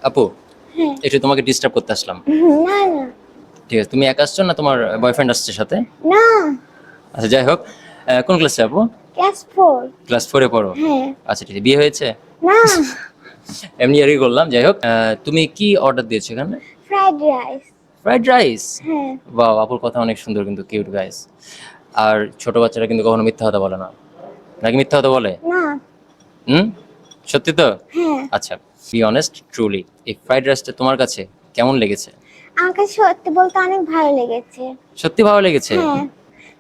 আপু, হ্যাঁ। একটু তোমাকে ডিস্টার্ব করতে আসলাম। না না ঠিক আছে, তুমি একা আসছো না তোমার বয়ফ্রেন্ড আসছে সাথে? না, আচ্ছা, যাই হোক, কোন ক্লাসে আপু? ক্লাস 4। ক্লাস 4-এ পড়ো? হ্যাঁ। আচ্ছা, ঠিক আছে। বিয়ে হয়েছে? না, এমনি আরই করলাম। যাই হোক, তুমি কি অর্ডার দিয়েছো এখানে? Fried rice. Fried rice? হ্যাঁ। বাহ, আপুর কথা অনেক সুন্দর, কিন্তু কিউট গাইস। আর ছোট বাচ্চারা কিন্তু কখনো মিথ্যা কথা বলে না, নাকি মিথ্যা কথা বলে? না। হুম, সত্যি তো? হ্যাঁ। আচ্ছা, বি অনেস্ট, ট্রুলি এই ফ্রাইড রাইসটা তোমার কাছে কেমন লেগেছে? আমার কাছে সত্যি বলতে অনেক ভালো লেগেছে। সত্যি ভালো লেগেছে? হ্যাঁ।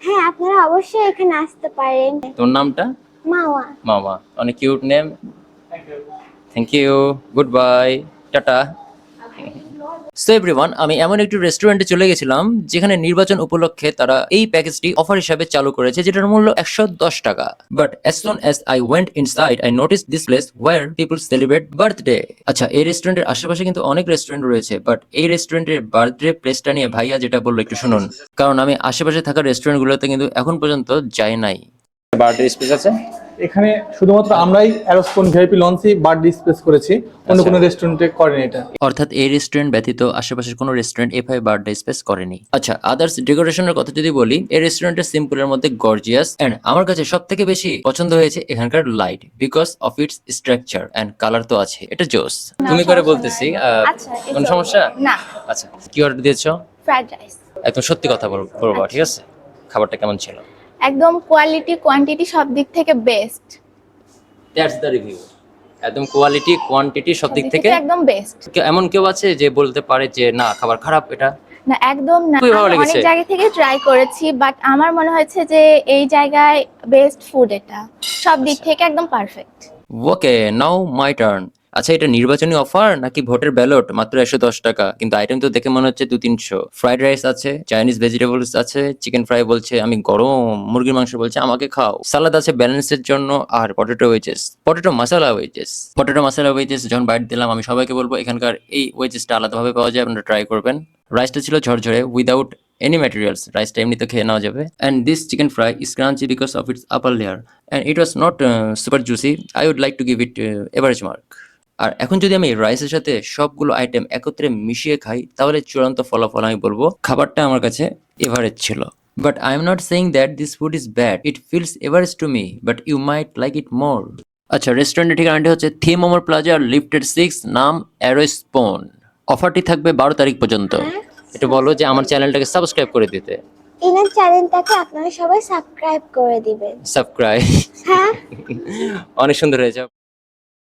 হ্যাঁ, আপনারা অবশ্যই এখানে আসতে পারেন। তোর নামটা? মাওয়া। মামা, অনেক cute name. Thank you, goodbye, tata. So everyone, আমি এমন একটি রেস্টুরেন্টে চলে গেছিলাম যেখানে নির্বাচন উপলক্ষে তারা এই প্যাকেজটি অফার হিসাবে চালু করেছে, যেটার মূল্য 110 টাকা। But as soon as I went inside I noticed this place where people celebrate birthday. আচ্ছা, এই রেস্টুরেন্টের আশেপাশে কিন্তু অনেক রেস্টুরেন্ট রয়েছে, বাট এই রেস্টুরেন্টের বার্থডে প্লেসটা নিয়ে ভাইয়া যেটা বললো একটু শুনুন, কারণ আমি আশেপাশে থাকা রেস্টুরেন্টগুলোতে কিন্তু এখন পর্যন্ত যাই নাই। বার্থডে স্পেস আছে এখানে শুধুমাত্র আমরাই অ্যারোস্পন ভিআইপি লঞ্চে বার্থডে স্পেস করেছি, অন্য কোনো রেস্টুরেন্টে করেনি এটা। অর্থাৎ এই রেস্টুরেন্ট ব্যতীত আশেপাশের কোনো রেস্টুরেন্ট এভাবে বার্থডে স্পেস করেনি। আচ্ছা, আদার্স ডেকোরেশনের কথা যদি বলি, এই রেস্টুরেন্টের সিম্পলের মধ্যে গর্জিয়াস, এন্ড আমার কাছে সব থেকে বেশি পছন্দ হয়েছে এখানকার light, because of its structure and colour তো আছে, এটা জোস। তুমি করে বলতেছি, আচ্ছা, কোনো সমস্যা? না। আচ্ছা, কি অর্ডার দিয়েছো? Fried rice. একদম সত্যি কথা বলবো, ঠিক আছে? খাবারটা কেমন ছিল? একদম কোয়ালিটি কোয়ান্টিটি সব দিক থেকে বেস্ট। That's the review. একদম কোয়ালিটি কোয়ান্টিটি সব দিক থেকে একদম বেস্ট। এমন কেউ আছে যে বলতে পারে যে না, খাবার খারাপ? এটা না, একদম না। খুবই ভালো আমি লেগেছে। অনেক জায়গা থেকে ট্রাই করেছি, বাট আমার মনে হয়েছে যে এই জায়গায় বেস্ট ফুড, এটা সব দিক থেকে একদম perfect. Okay, now my turn. আচ্ছা, এটা নির্বাচনী অফার নাকি ভোটের ব্যালট? মাত্র 110 টাকা, কিন্তু আইটেম তো দেখে মনে হচ্ছে 200-300। ফ্রাইড রাইস আছে, চাইনিজ ভেজিটেবলস আছে, চিকেন ফ্রাই বলছে আমি গরম, মুরগির মাংস বলছে আমাকে খাও, সালাদ আছে ব্যালেন্সের জন্য, আর পটেটো ওয়েজেস, পটেটো মশলা ওয়েজেস যখন বাইট দিলাম, আমি সবাইকে বলবো এখানকার এই ওয়েজেসটা আলাদাভাবে পাওয়া যায়, আপনারা ট্রাই করবেন। রাইসটা ছিল ঝরঝরে, উইদাউট এনি ম্যাটেরিয়ালস, রাইসটা এমনিতে খেয়ে নেওয়া যাবে। And this chicken fry is crunchy because of its upper layer, and it was not super juicy. I would like to give it average mark. আর এখন যদি আমি রাইসের সাথে সবগুলো আইটেম একত্রে মিশিয়ে খাই, তাহলে চূড়ান্ত ফলাফল আমি বলবো খাবারটা আমার কাছে এভারেজ ছিল। But I am not saying that this food is bad, it feels average to me, but you might like it more. আচ্ছা, রেস্টুরেন্টের ঠিকানাটি হচ্ছে থি মোমোর প্লাজা, লিফটেড 6, নাম অ্যারোস্পন। অফারটি থাকবে 12 তারিখ পর্যন্ত। একটু বলো যে আমার চ্যানেলটাকে সাবস্ক্রাইব করে দিতে। ইনার চ্যানেলটাকে আপনারা সবাই সাবস্ক্রাইব করে দিবেন। সাবস্ক্রাইব। হ্যাঁ। অনেক সুন্দর হয়েছে।